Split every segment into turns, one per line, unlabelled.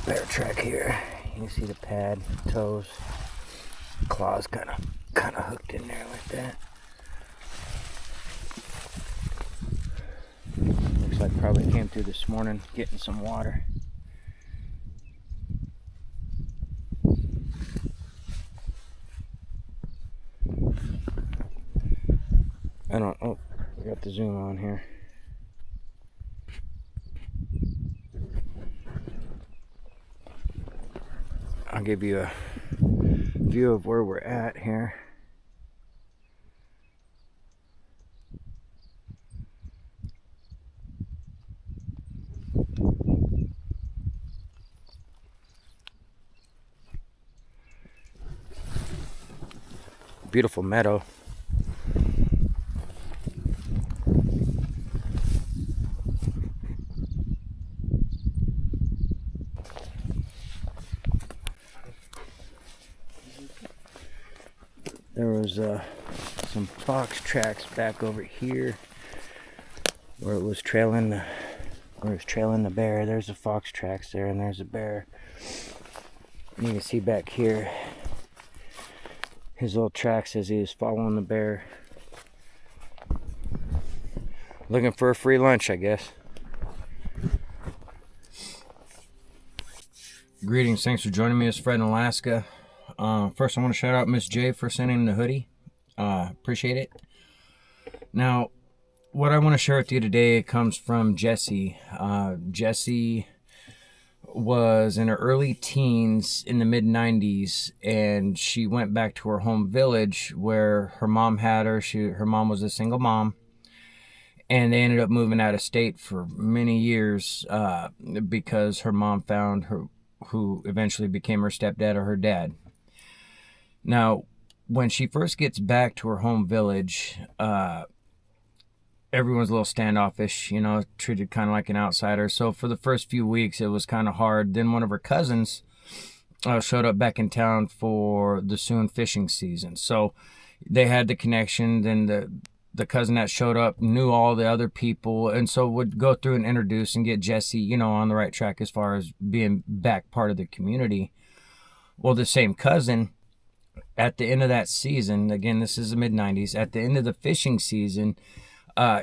bear track here. You can see the pad, toes, claws kind of hooked in there like that. Looks like probably came through this morning getting some water. Oh, we got the zoom on here. I'll give you a view of where we're at here. Beautiful meadow. There was some fox tracks back over here where it was trailing the bear. There's the fox tracks there, and there's a bear. And you can see back here his little tracks as he was following the bear. Looking for a free lunch, I guess. Greetings, thanks for joining me. It's Fred in Alaska. First, I want to shout out Miss J for sending the hoodie. Appreciate it. Now, what I want to share with you today comes from Jessie. Jessie was in her early teens in the mid-90s, and she went back to her home village where her mom had her. Her mom was a single mom, and they ended up moving out of state for many years because her mom found who eventually became her stepdad or her dad. Now, when she first gets back to her home village, everyone's a little standoffish, treated kind of like an outsider. So for the first few weeks, it was kind of hard. Then one of her cousins showed up back in town for the soon fishing season. So they had the connection. Then the cousin that showed up knew all the other people, and so would go through and introduce and get Jessie, on the right track as far as being back part of the community. Well, the same cousin, at the end of that season, again, this is the mid-90s, at the end of the fishing season,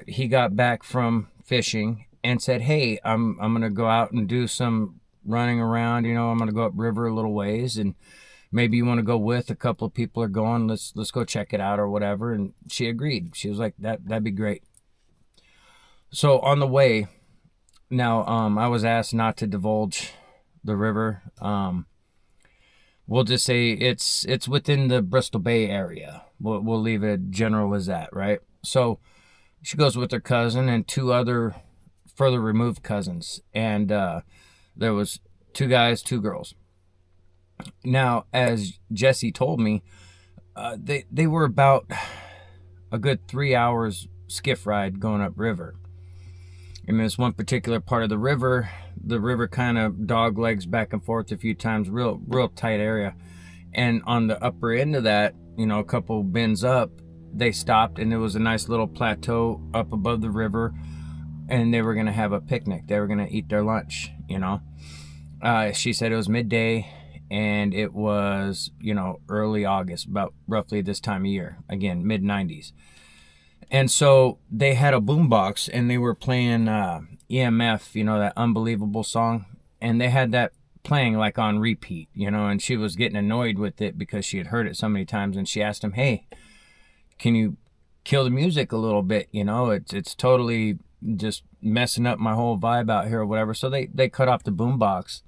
he got back from fishing and said, hey, I'm going to go out and do some running around, I'm going to go up river a little ways, and maybe you want to go with a couple of people are going, let's go check it out or whatever. And she agreed. She was like, that'd be great. So on the way, now, I was asked not to divulge the river. We'll just say it's within the Bristol Bay area. We'll leave it general as that, right? So she goes with her cousin and two other further removed cousins. And there was 2 guys, 2 girls. Now, as Jessie told me, they were about a good 3 hours skiff ride going up river. And there's one particular part of the river kind of dog legs back and forth a few times, real tight area. And on the upper end of that, a couple bends up, they stopped, and there was a nice little plateau up above the river, and they were going to have a picnic. They were going to eat their lunch, She said it was midday, and it was, early August, about roughly this time of year, again, mid-90s. And so they had a boombox, and they were playing EMF, that Unbelievable song. And they had that playing like on repeat, and she was getting annoyed with it because she had heard it so many times. And she asked him, hey, can you kill the music a little bit? It's totally just messing up my whole vibe out here or whatever. So they cut off the boombox.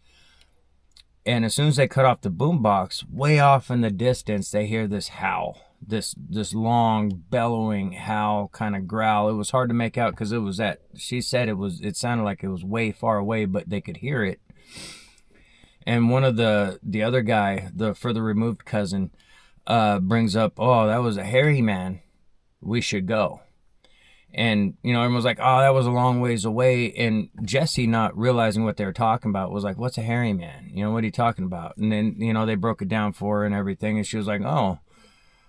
And as soon as they cut off the boombox, way off in the distance, they hear this howl. This long bellowing howl kind of growl. It was hard to make out because she said it sounded like it was way far away, but they could hear it. And one of the other guy, the further removed cousin, brings up, oh, that was a hairy man, we should go. And everyone's like, oh, that was a long ways away. And Jessie, not realizing what they were talking about, was like, what's a hairy man? What are you talking about? And then they broke it down for her and everything, and she was like, oh,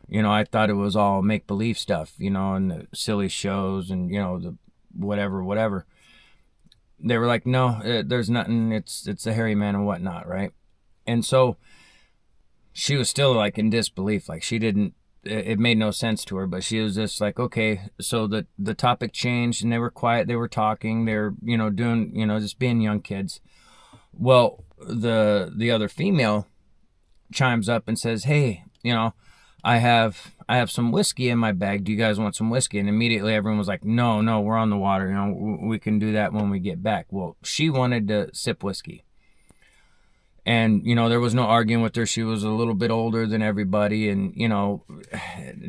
I thought it was all make-believe stuff, and the silly shows and, the whatever. they were like, no, there's nothing. It's a hairy man and whatnot, right? And so she was still like in disbelief, like she didn't. It made no sense to her, but she was just like, okay. So the topic changed, and they were quiet. They were talking. They're doing just being young kids. Well, the other female chimes up and says, hey, I have some whiskey in my bag. Do you guys want some whiskey? And immediately everyone was like, no, we're on the water. We can do that when we get back. Well, she wanted to sip whiskey. And, there was no arguing with her. She was a little bit older than everybody. And,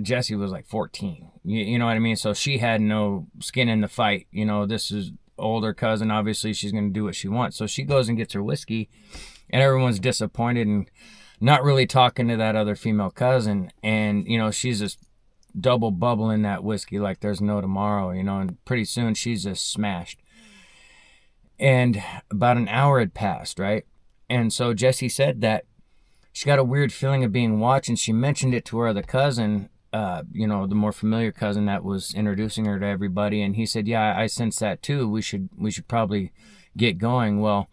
Jesse was like 14. You know what I mean? So she had no skin in the fight. This is older cousin. Obviously, she's going to do what she wants. So she goes and gets her whiskey. And everyone's disappointed and not really talking to that other female cousin. And, she's just double bubbling that whiskey like there's no tomorrow, and pretty soon she's just smashed. And about an hour had passed, right? And so Jessie said that she got a weird feeling of being watched, and she mentioned it to her other cousin, the more familiar cousin that was introducing her to everybody. And he said, yeah, I sense that too. We should probably get going. Well,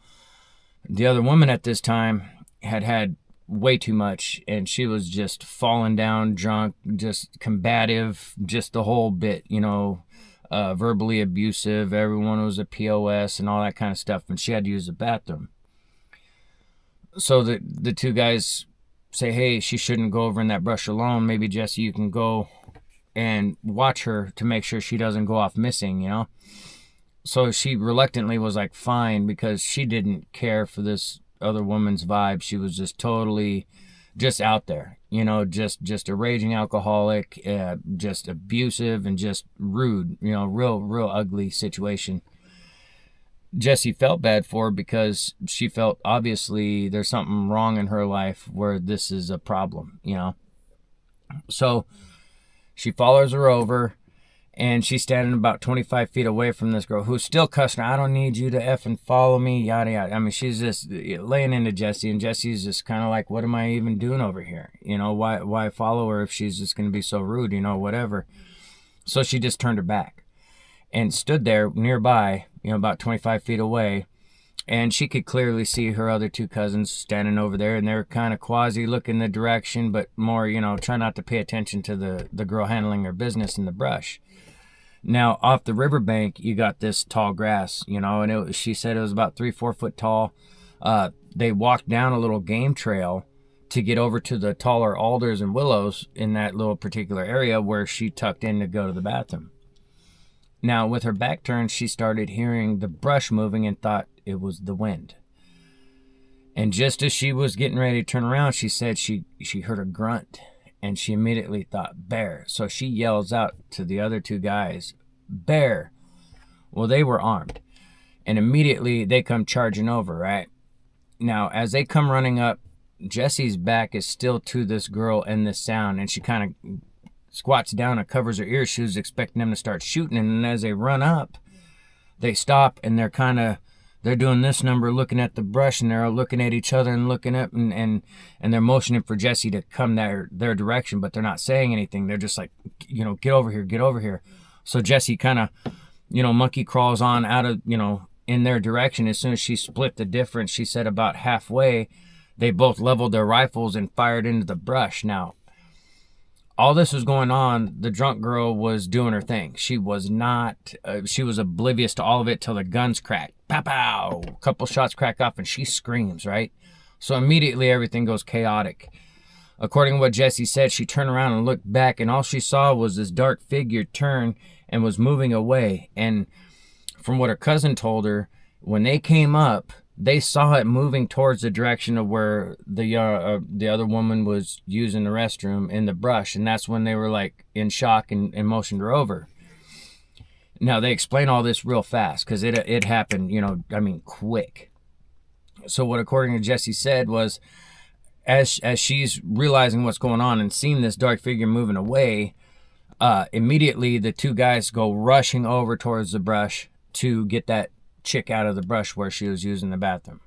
the other woman at this time had way too much, and she was just falling down drunk, just combative, just the whole bit, verbally abusive. Everyone was a POS and all that kind of stuff, and she had to use the bathroom. So the two guys say, hey, she shouldn't go over in that brush alone. Maybe, Jesse, you can go and watch her to make sure she doesn't go off missing, So she reluctantly was like, fine, because she didn't care for this other woman's vibe. She was just totally just out there, just a raging alcoholic, just abusive and just rude, real ugly situation. Jessie felt bad for her because she felt obviously there's something wrong in her life where this is a problem, So she follows her over, and she's standing about 25 feet away from this girl who's still cussing her. I don't need you to effing follow me, yada, yada. I mean, she's just laying into Jessie, and Jessie's just kind of like, what am I even doing over here? Why follow her if she's just going to be so rude, whatever. So she just turned her back and stood there nearby, about 25 feet away. And she could clearly see her other two cousins standing over there, and they're kind of quasi looking the direction, but more, try not to pay attention to the girl handling her business in the brush. Now, off the riverbank, you got this tall grass, and she said it was about 3-4 foot tall. They walked down a little game trail to get over to the taller alders and willows in that little particular area where she tucked in to go to the bathroom. Now, with her back turned, she started hearing the brush moving and thought it was the wind. And just as she was getting ready to turn around, she said she heard a grunt, and she immediately thought, bear. So she yells out to the other two guys, bear. Well, they were armed, and immediately they come charging over, right? Now, as they come running up, Jessie's back is still to this girl and this sound, and she kind of squats down and covers her ears. She was expecting them to start shooting, and as they run up, they stop, and they're doing this number, looking at the brush, and they're looking at each other and looking up, and they're motioning for Jessie to come their direction, but they're not saying anything. They're just like, get over here. So Jessie kind of, monkey crawls on out of, in their direction. As soon as she split the difference, she said about halfway, they both leveled their rifles and fired into the brush. Now, all this was going on, the drunk girl was doing her thing. She was not, she was oblivious to all of it till the guns cracked. Pow, pow, a couple shots crack off, and she screams, right? So immediately everything goes chaotic. According to what Jessie said, she turned around and looked back, and all she saw was this dark figure turn and was moving away. And from what her cousin told her, when they came up, they saw it moving towards the direction of where the other woman was using the restroom in the brush, and that's when they were like in shock and motioned her over. Now, they explain all this real fast because it happened, quick. So what, according to Jessie said, was as she's realizing what's going on and seeing this dark figure moving away, immediately the two guys go rushing over towards the brush to get that chick out of the brush where she was using the bathroom.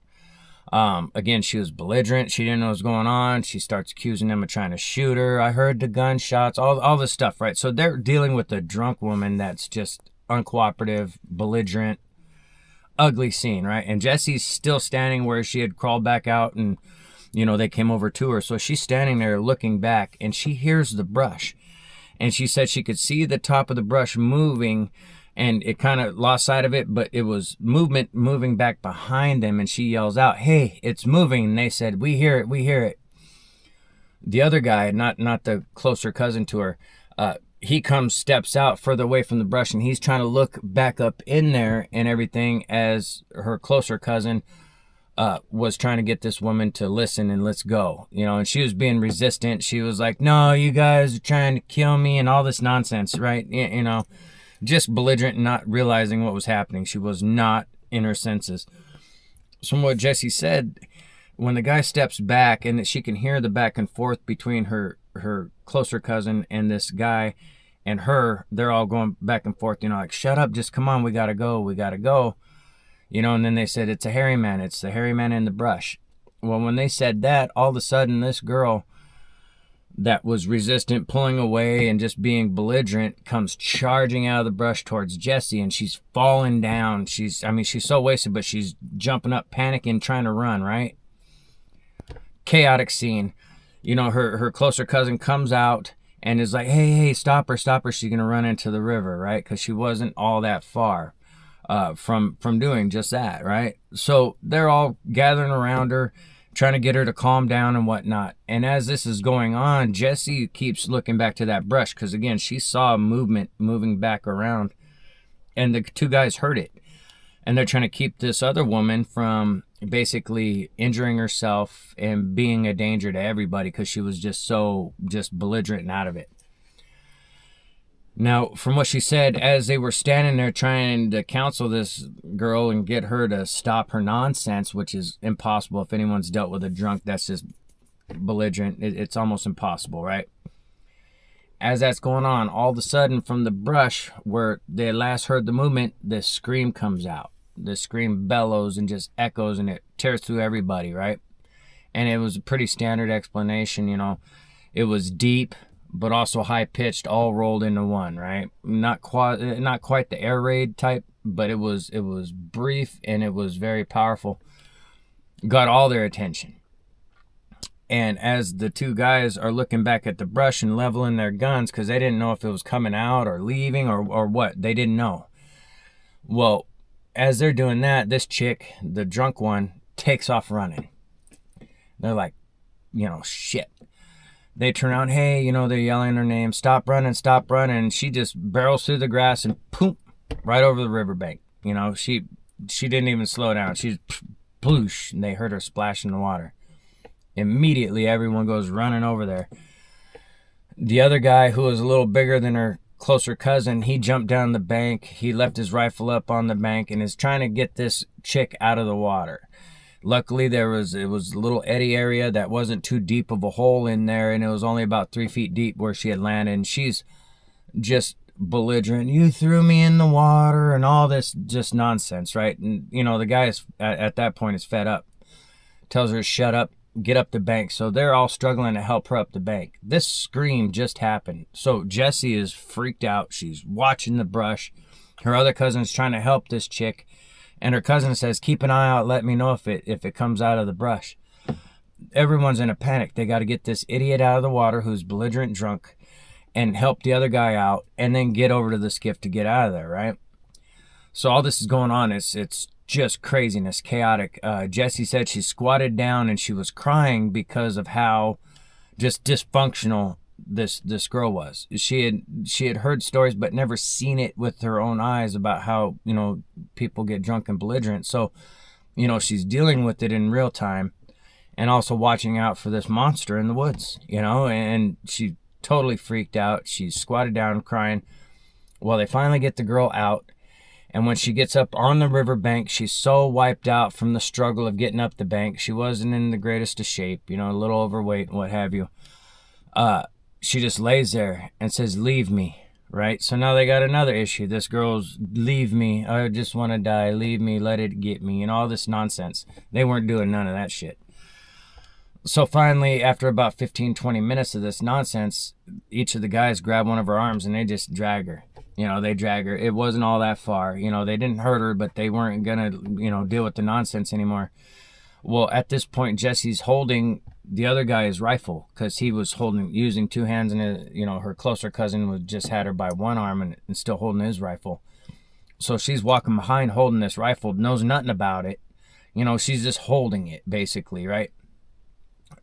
Again, she was belligerent. She didn't know what was going on. She starts accusing them of trying to shoot her. I heard the gunshots, all this stuff, right? So they're dealing with a drunk woman that's just uncooperative, belligerent, ugly scene, right? And Jesse's still standing where she had crawled back out, and they came over to her. So she's standing there looking back, and she hears the brush. And she said she could see the top of the brush moving, and it kind of lost sight of it, but it was moving back behind them. And she yells out, "Hey, it's moving." And they said, "We hear it, we hear it." The other guy, not the closer cousin to her, he steps out further away from the brush, and he's trying to look back up in there and everything, as her closer cousin was trying to get this woman to listen and let's go, and she was being resistant. She was like, "No, you guys are trying to kill me," and all this nonsense, right? Just belligerent and not realizing what was happening. She was not in her senses. So from what Jesse said, when the guy steps back, and that she can hear the back and forth between her closer cousin and this guy and her, they're all going back and forth, like, "Shut up, just come on, we gotta go. And then they said, "It's a hairy man. It's the hairy man in the brush." Well, when they said that, all of a sudden, this girl that was resistant, pulling away and just being belligerent, comes charging out of the brush towards Jesse, and she's falling down. She's so wasted, but she's jumping up, panicking, trying to run, right? Chaotic scene. Her closer cousin comes out and is like, hey, stop her. She's going to run into the river, right? Because she wasn't all that far from doing just that, right? So they're all gathering around her, trying to get her to calm down and whatnot. And as this is going on, Jessie keeps looking back to that brush, because again, she saw movement moving back around, and the two guys heard it. And they're trying to keep this other woman from basically injuring herself and being a danger to everybody, because she was just belligerent and out of it. Now, from what she said, as they were standing there trying to counsel this girl and get her to stop her nonsense, which is impossible. If anyone's dealt with a drunk that's just belligerent, it's almost impossible, right? As that's going on, all of a sudden, from the brush where they last heard the movement, this scream comes out. The scream bellows and just echoes, and it tears through everybody, right? And it was a pretty standard explanation, It was deep, but also high-pitched, all rolled into one, right? Not quite the air raid type, but it was brief, and it was very powerful. Got all their attention. And as the two guys are looking back at the brush and leveling their guns, because they didn't know if it was coming out or leaving or what. They didn't know. Well, as they're doing that, this chick, the drunk one, takes off running. They're like, shit. They turn around, hey, they're yelling her name, stop running. And she just barrels through the grass and poop, right over the riverbank. She didn't even slow down. She's ploosh, and they heard her splash in the water. Immediately, everyone goes running over there. The other guy, who was a little bigger than her closer cousin, he jumped down the bank. He left his rifle up on the bank and is trying to get this chick out of the water. Luckily, it was a little eddy area that wasn't too deep of a hole in there, and it was only about 3 feet deep where she had landed. And she's just belligerent. "You threw me in the water," and all this just nonsense, right? And, the guy is, at that point, is fed up. Tells her to shut up, get up the bank. So they're all struggling to help her up the bank. This scream just happened. So Jessie is freaked out. She's watching the brush. Her other cousin's trying to help this chick. And her cousin says, "Keep an eye out. Let me know if it comes out of the brush." Everyone's in a panic. They got to get this idiot out of the water who's belligerent drunk and help the other guy out, and then get over to the skiff to get out of there, right? So all this is going on. It's just craziness, chaotic. Jessie said she squatted down and she was crying because of how just dysfunctional this girl was. She had heard stories but never seen it with her own eyes about how people get drunk and belligerent. So she's dealing with it in real time, and also watching out for this monster in the woods. And she totally freaked out. She's squatted down crying. Well, they finally get the girl out, and when she gets up on the riverbank, she's so wiped out from the struggle of getting up the bank. She wasn't in the greatest of shape, a little overweight and what have you. She just lays there and says, "Leave me," right? So now they got another issue. This girl's, "Leave me. I just want to die. Leave me. Let it get me," all this nonsense. They weren't doing none of that shit. So finally, after about 15, 20 minutes of this nonsense, each of the guys grab one of her arms and they just drag her. They drag her. It wasn't all that far. They didn't hurt her, but they weren't gonna, deal with the nonsense anymore. Well, at this point, Jesse's holding the other guy's rifle because he was using two hands, and her closer cousin was just had her by one arm and still holding his rifle. So she's walking behind holding this rifle, knows nothing about it. She's just holding it basically, right?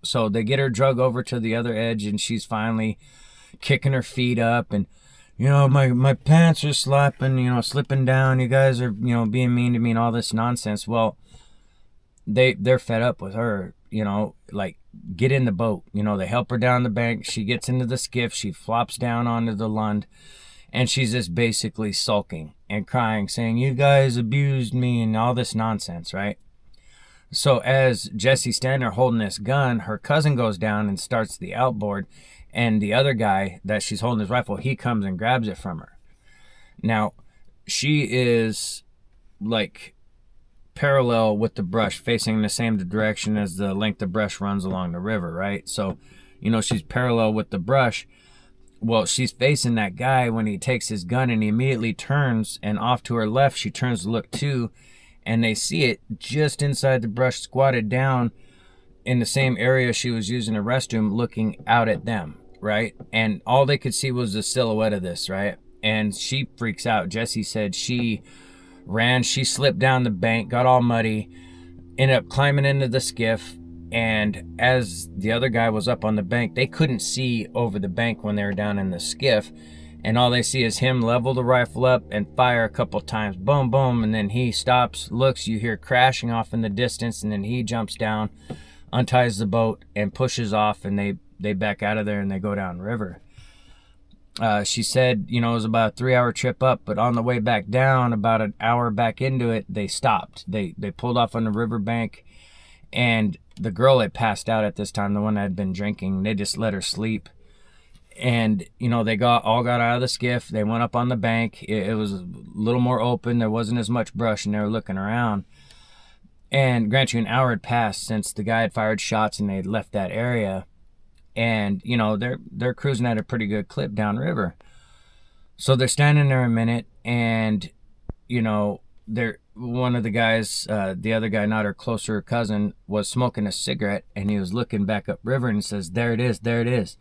So they get her drug over to the other edge, and she's finally kicking her feet up, and my pants are slipping down. You guys are being mean to me and all this nonsense. Well, they're fed up with her. Like, get in the boat. They help her down the bank. She gets into the skiff. She flops down onto the lund, and she's just basically sulking and crying, saying, "You guys abused me," and all this nonsense, right? So as Jesse's standing there holding this gun, her cousin goes down and starts the outboard, and the other guy that she's holding his rifle, he comes and grabs it from her. Now, she is like parallel with the brush, facing the same direction as the length of brush runs along the river, right? So, she's parallel with the brush. Well, she's facing that guy when he takes his gun, and he immediately turns, and off to her left, she turns to look too, and they see it just inside the brush, squatted down in the same area she was using a restroom, looking out at them, right? And all they could see was the silhouette of this, right? And she freaks out. Jesse said she ran, she slipped down the bank, got all muddy, ended up climbing into the skiff, and as the other guy was up on the bank, they couldn't see over the bank when they were down in the skiff, and all they see is him level the rifle up and fire a couple times, boom, boom, and then he stops, looks, you hear crashing off in the distance, and then he jumps down, unties the boat, and pushes off, and they back out of there, and they go down river. She said, it was about a 3-hour trip up, but on the way back down, about an hour back into it, they stopped. They pulled off on the riverbank, and the girl had passed out at this time, the one that had been drinking. They just let her sleep. And, they all got out of the skiff. They went up on the bank. It was a little more open. There wasn't as much brush, and they were looking around. And grant you, an hour had passed since the guy had fired shots and they had left that area. And, they're cruising at a pretty good clip downriver. So they're standing there a minute, and, one of the guys, the other guy, not her closer cousin, was smoking a cigarette, and he was looking back upriver, and he says, there it is, there it is.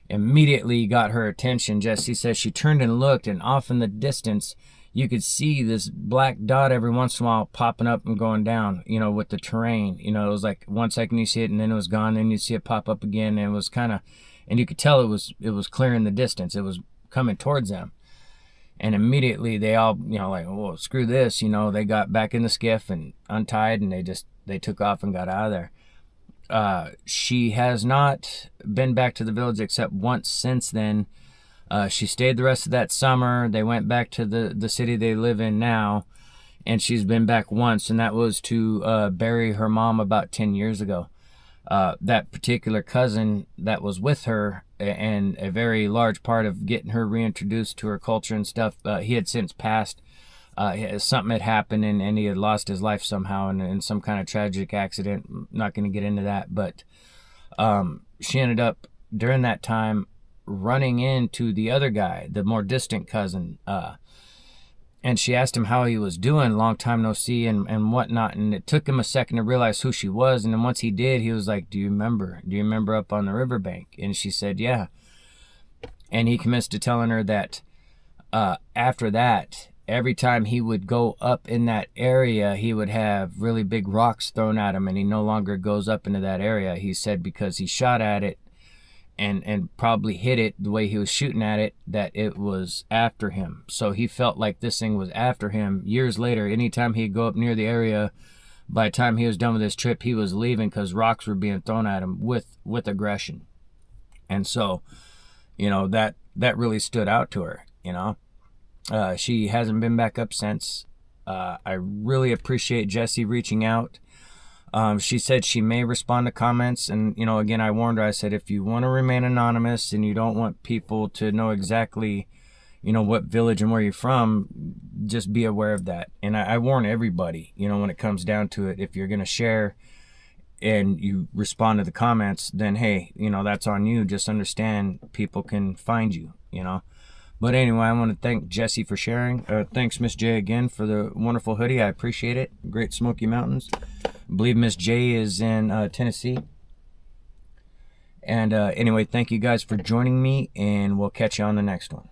Immediately got her attention. Jessie says she turned and looked, and off in the distance, you could see this black dot every once in a while popping up and going down, with the terrain. It was like 1 second you see it, and then it was gone, then you see it pop up again, and it was kind of, and you could tell it was clear in the distance. It was coming towards them. And immediately they all, like, well, screw this, they got back in the skiff and untied, and they took off and got out of there. She has not been back to the village except once since then. She stayed the rest of that summer. They went back to the city they live in now, and she's been back once, and that was to bury her mom about 10 years ago. That particular cousin that was with her, and a very large part of getting her reintroduced to her culture and stuff, he had since passed. Something had happened, and he had lost his life somehow in some kind of tragic accident. I'm not going to get into that, but she ended up during that time running into the other guy, the more distant cousin, and she asked him how he was doing, long time no see, and whatnot, and it took him a second to realize who she was, and then once he did, he was like, do you remember up on the riverbank? And she said, yeah. And he commenced to telling her that after that, every time he would go up in that area, he would have really big rocks thrown at him, and he no longer goes up into that area. He said because he shot at it and probably hit it the way he was shooting at it, that it was after him. So he felt like this thing was after him. Years later, anytime he'd go up near the area, by the time he was done with his trip, he was leaving because rocks were being thrown at him with aggression. And so, that really stood out to her, She hasn't been back up since. I really appreciate Jessie reaching out. She said she may respond to comments, and again, I warned her. I said, if you want to remain anonymous and you don't want people to know exactly what village and where you're from, just be aware of that. And I warn everybody, when it comes down to it, if you're going to share and you respond to the comments, then hey, that's on you. Just understand people can find you, But anyway, I want to thank Jesse for sharing. Thanks, Miss J, again for the wonderful hoodie. I appreciate it. Great Smoky Mountains. I believe Miss J is in Tennessee. And anyway, thank you guys for joining me, and we'll catch you on the next one.